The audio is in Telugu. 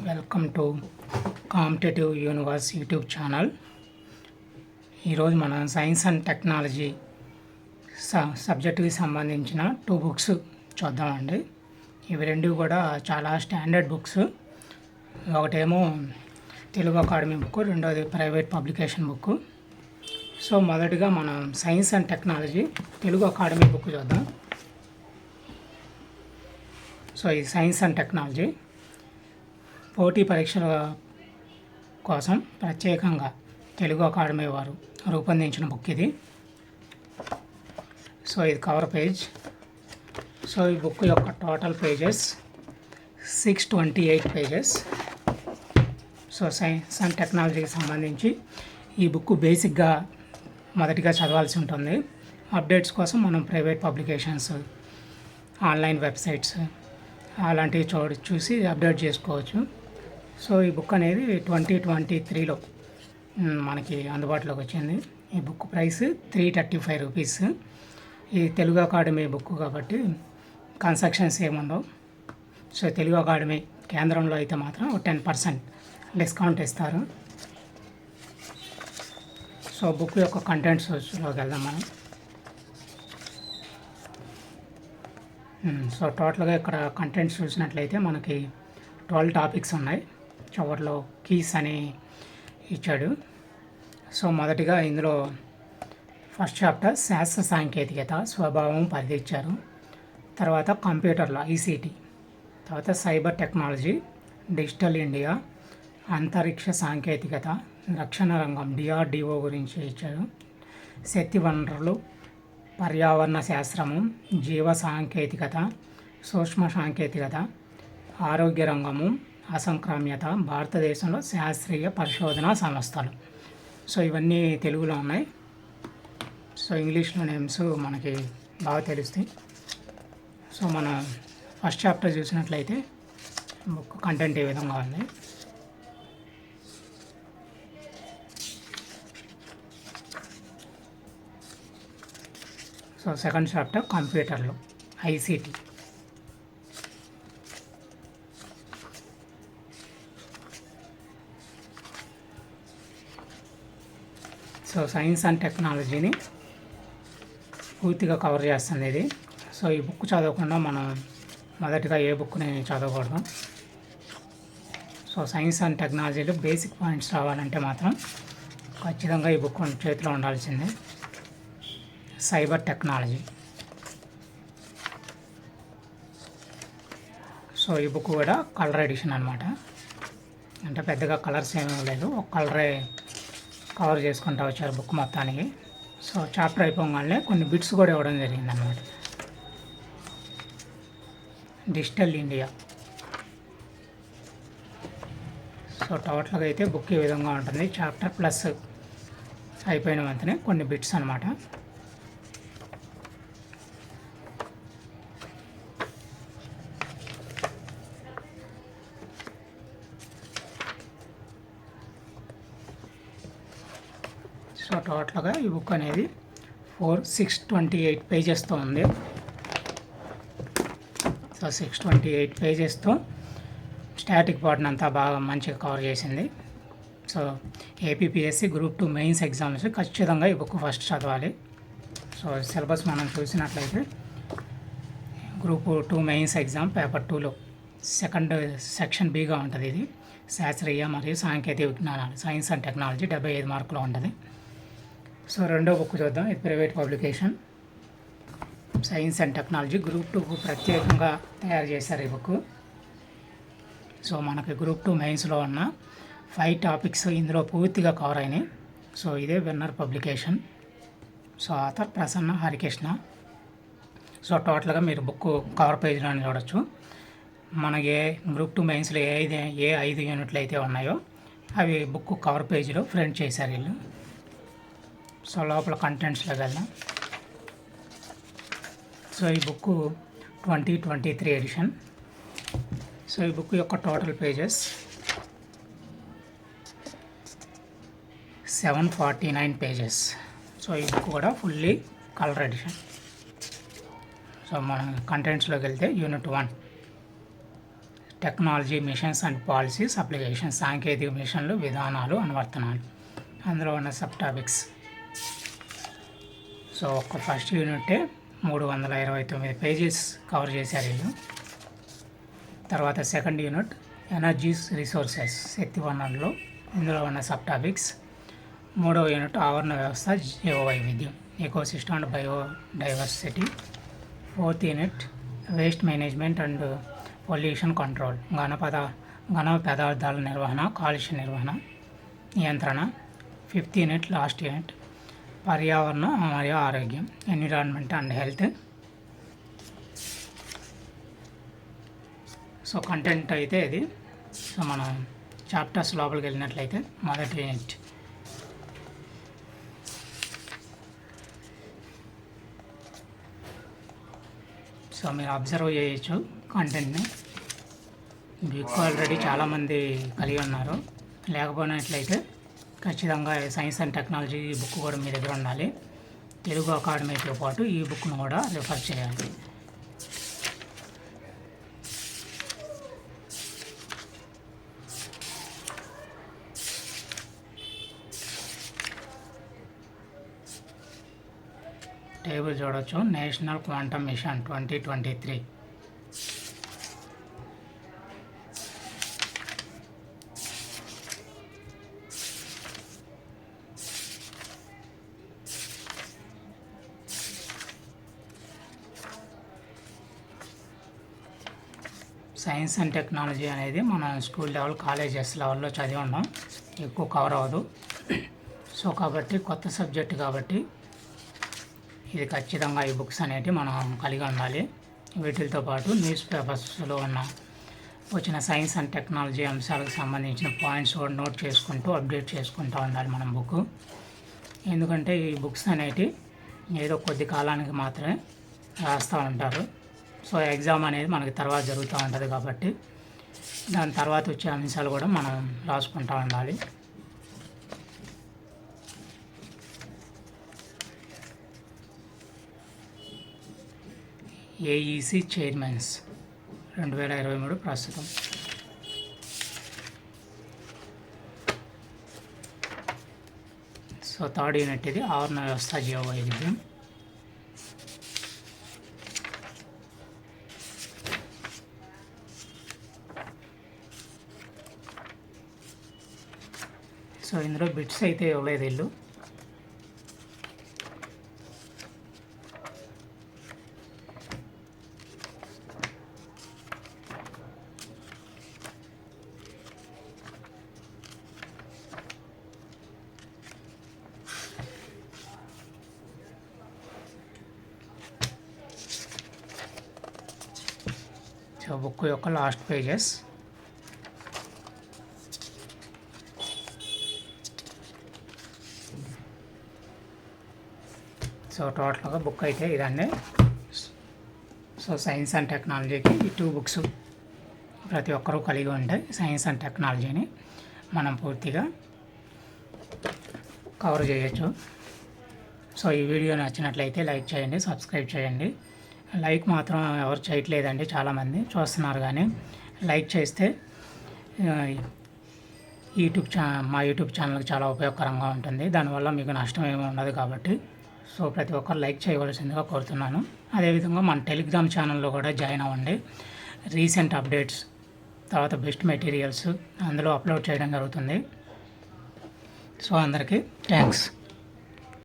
Welcome to competitive universe YouTube channel. ఈరోజు మనం సైన్స్ అండ్ టెక్నాలజీ సబ్జెక్టుకి సంబంధించిన 2 బుక్స్ చూద్దామండి. ఇవి రెండు కూడా చాలా స్టాండర్డ్ బుక్స్. ఒకటేమో తెలుగు అకాడమీ బుక్, రెండోది ప్రైవేట్ పబ్లికేషన్ బుక్. సో మొదటిగా మనం science and technology Telugu academy book చూద్దాం. సో ఇది సైన్స్ అండ్ టెక్నాలజీ పోటీ పరీక్షల కోసం ప్రత్యేకంగా తెలుగు అకాడమీ వారు రూపొందించిన బుక్ ఇది. సో ఇది కవర్ పేజ్. సో ఈ బుక్ యొక్క total pages 628 pages. So science and టెక్నాలజీకి సంబంధించి ఈ బుక్ బేసిక్గా మొదటిగా చదవాల్సి ఉంటుంది. అప్డేట్స్ కోసం మనం ప్రైవేట్ పబ్లికేషన్స్, ఆన్లైన్ వెబ్సైట్స్ అలాంటివి చూసి అప్డేట్ చేసుకోవచ్చు. సో ఈ బుక్ అనేది 2023లో మనకి అందుబాటులోకి వచ్చింది. ఈ బుక్ ప్రైస్ 335 రూపీస్. ఈ తెలుగు అకాడమీ బుక్ కాబట్టి కన్సెషన్స్ ఏముండవు. సో తెలుగు అకాడమీ కేంద్రంలో అయితే మాత్రం 10% డిస్కౌంట్ ఇస్తారు. సో బుక్ యొక్క కంటెంట్స్లోకి వెళ్దాం మనం. సో టోటల్గా ఇక్కడ కంటెంట్స్ చూసినట్లయితే మనకి 12 టాపిక్స్ ఉన్నాయి. చివరిలో కీస్ అని ఇచ్చాడు. సో మొదటిగా ఇందులో ఫస్ట్ చాప్టర్ శాస్త్ర సాంకేతికత స్వభావం పరిధి ఇచ్చారు. తర్వాత కంప్యూటర్లో ICT, తర్వాత సైబర్ టెక్నాలజీ, డిజిటల్ ఇండియా, అంతరిక్ష సాంకేతికత, రక్షణ రంగం DRDO గురించి ఇచ్చాడు. శక్తి వనరులు, పర్యావరణ శాస్త్రము, జీవ సాంకేతికత, సూక్ష్మ సాంకేతికత, ఆరోగ్య రంగము, అసంక్రామ్యత, భారతదేశంలో శాస్త్రీయ పరిశోధనా సంస్థలు. సో ఇవన్నీ తెలుగులో ఉన్నాయి. సో ఇంగ్లీష్లో నేమ్స్ మనకి బాగా తెలుస్తాయి. సో మనం ఫస్ట్ చాప్టర్ చూసినట్లయితే బుక్ కంటెంట్ ఏ విధంగా ఉంది. సో సెకండ్ చాప్టర్ కంప్యూటర్లో ICT. సో సైన్స్ అండ్ టెక్నాలజీని పూర్తిగా కవర్ చేస్తుంది ఇది. సో ఈ బుక్ చదవకుండా మనం మొదటిగా ఏ బుక్ని చదవకూడదు. సో సైన్స్ అండ్ టెక్నాలజీలో బేసిక్ పాయింట్స్ రావాలంటే మాత్రం ఖచ్చితంగా ఈ బుక్ చేతిలో ఉండాల్సిందే. Cyber technology. సో ఈ బుక్ కూడా కలర్ ఎడిషన్ అనమాట. అంటే పెద్దగా కలర్స్ ఏమీ లేదు, ఒక కలరే కవర్ చేసుకుంటూ వచ్చారు బుక్ మొత్తానికి. సో చాప్టర్ అయిపోగానే కొన్ని బిట్స్ కూడా ఇవ్వడం జరిగింది అన్నమాట. Digital India. సో టోటల్గా అయితే బుక్ ఈ విధంగా ఉంటుంది. చాప్టర్ ప్లస్ అయిపోయిన వెంటనే కొన్ని బిట్స్ అనమాట. సో టోటల్గా ఈ బుక్ అనేది 628 పేజెస్తో ఉంది. సో 628 పేజెస్తో స్టాటిక్ పార్ట్ని అంతా బాగా మంచిగా కవర్ చేసింది. So APPSC group 2 mains exams ఖచ్చితంగా ఈ బుక్ ఫస్ట్ చదవాలి. సో సిలబస్ మనం చూసినట్లయితే గ్రూప్ 2 మెయిన్స్ ఎగ్జామ్ పేపర్ 2లో సెకండ్ సెక్షన్ Bగా ఉంటుంది. ఇది శాస్త్రీయ మరియు సాంకేతిక విజ్ఞానాలు, సైన్స్ అండ్ టెక్నాలజీ 75 మార్కులు ఉంటుంది. సో రెండో బుక్ చూద్దాం. ఇది private publication science and technology group 2కు ప్రత్యేకంగా తయారు చేశారు ఈ బుక్. సో మనకి గ్రూప్ 2 మెయిన్స్లో ఉన్న 5 టాపిక్స్ ఇందులో పూర్తిగా కవర్ అయినాయి. సో ఇదే winner publication. So author Prasanna Harikrishna. So టోటల్గా మీరు బుక్ కవర్ పేజ్లోనే చూడొచ్చు. మనకి గ్రూప్ 2 మెయిన్స్లో ఏ 5 యూనిట్లు అయితే ఉన్నాయో అవి బుక్ కవర్ పేజీలో ప్రింట్ చేశారు వీళ్ళు. సో లోపల కంటెంట్స్లోకి వెళ్దాం. సో ఈ బుక్ 2023 ఎడిషన్. సో ఈ బుక్ యొక్క టోటల్ పేజెస్ 749 పేజెస్. సో ఈ బుక్ కూడా ఫుల్లీ కలర్ ఎడిషన్. సో మనం కంటెంట్స్లోకి వెళ్తే unit 1 technology machines and policies applications, సాంకేతిక మిషన్లు, విధానాలు, అనువర్తనాలు. అందులో ఉన్న సబ్ టాపిక్స్. సో ఒక ఫస్ట్ యూనిటే 329 పేజెస్ కవర్ చేశారు వీళ్ళు. తర్వాత సెకండ్ యూనిట్ ఎనర్జీస్ రిసోర్సెస్, శక్తి వనరులు, ఇందులో ఉన్న సబ్ టాపిక్స్. మూడవ యూనిట్ ఆవరణ వ్యవస్థ, జీవ వైవిధ్యం, ecosystem and biodiversity. Fourth unit waste management and pollution control, ఘన పదార్థాల నిర్వహణ, కాలుష్య నిర్వహణ, నియంత్రణ. ఫిఫ్త్ యూనిట్ లాస్ట్ యూనిట్ పర్యావరణం మరియు ఆరోగ్యం, environment and health. So content అయితే ఇది. సో మనం చాప్టర్స్ లోపలికి వెళ్ళినట్లయితే మొదటి యూనిట్ సో మీరు అబ్జర్వ్ చేయొచ్చు కంటెంట్ని. బుక్ ఆల్రెడీ చాలామంది కలిగి ఉన్నారు. లేకపోయినట్లయితే ఖచ్చితంగా సైన్స్ అండ్ టెక్నాలజీ బుక్ కూడా మీ దగ్గర ఉండాలి. తెలుగు అకాడమీతో పాటు ఈ బుక్ను కూడా రిఫర్ చేయాలి. టేబుల్ చూడవచ్చు, national quantum mission 2023. Science and technology అనేది మనం స్కూల్ లెవెల్, కాలేజెస్ లెవెల్లో చదివి ఉన్నాం, ఎక్కువ కవర్ అవ్వదు. సో కాబట్టి కొత్త సబ్జెక్ట్ కాబట్టి ఇది ఖచ్చితంగా ఈ బుక్స్ అనేవి మనం కలిగి ఉండాలి. వీటితో పాటు న్యూస్ పేపర్స్లో వచ్చిన సైన్స్ అండ్ టెక్నాలజీ అంశాలకు సంబంధించిన పాయింట్స్ కూడా నోట్ చేసుకుంటూ అప్డేట్ చేసుకుంటూ ఉండాలి మనం బుక్. ఎందుకంటే ఈ బుక్స్ అనేవి ఏదో కొద్ది కాలానికి మాత్రమే రాస్తూ ఉంటారు. సో ఎగ్జామ్ అనేది మనకి తర్వాత జరుగుతూ ఉంటుంది కాబట్టి దాని తర్వాత వచ్చే అంశాలు కూడా మనం రాసుకుంటూ ఉండాలి. ఏఈసి చైర్మన్స్ 2023 ప్రస్తుతం. సో థర్డ్ యూనిట్ ఇది ఆవరణ వ్యవస్థ, జీవ వైవిధ్యం. సో ఇందులో బిట్స్ అయితే ఇవ్వలేదు వీళ్ళు. సో బుక్ యొక్క లాస్ట్ పేజెస్. సో టోటల్గా బుక్ అయితే ఇదండి. సో సైన్స్ అండ్ టెక్నాలజీకి ఈ 2 బుక్స్ ప్రతి ఒక్కరూ కలిగి ఉంటాయి. సైన్స్ అండ్ టెక్నాలజీని మనం పూర్తిగా కవర్ చేయొచ్చు. సో ఈ వీడియో నచ్చినట్లయితే లైక్ చేయండి, సబ్స్క్రైబ్ చేయండి. లైక్ మాత్రం ఎవరు చేయట్లేదండి, చాలామంది చూస్తున్నారు కానీ లైక్ చేస్తే మా యూట్యూబ్ ఛానల్కి చాలా ఉపయోగకరంగా ఉంటుంది. దానివల్ల మీకు నష్టం ఏమీ ఉండదు కాబట్టి సో ప్రతి ఒక్కరు లైక్ చేయవలసిందిగా కోరుతున్నాను. అదేవిధంగా మన టెలిగ్రామ్ ఛానల్లో కూడా జాయిన్ అవ్వండి. రీసెంట్ అప్డేట్స్, తర్వాత బెస్ట్ మెటీరియల్స్ అందులో అప్లోడ్ చేయడం జరుగుతుంది. సో అందరికీ థ్యాంక్స్.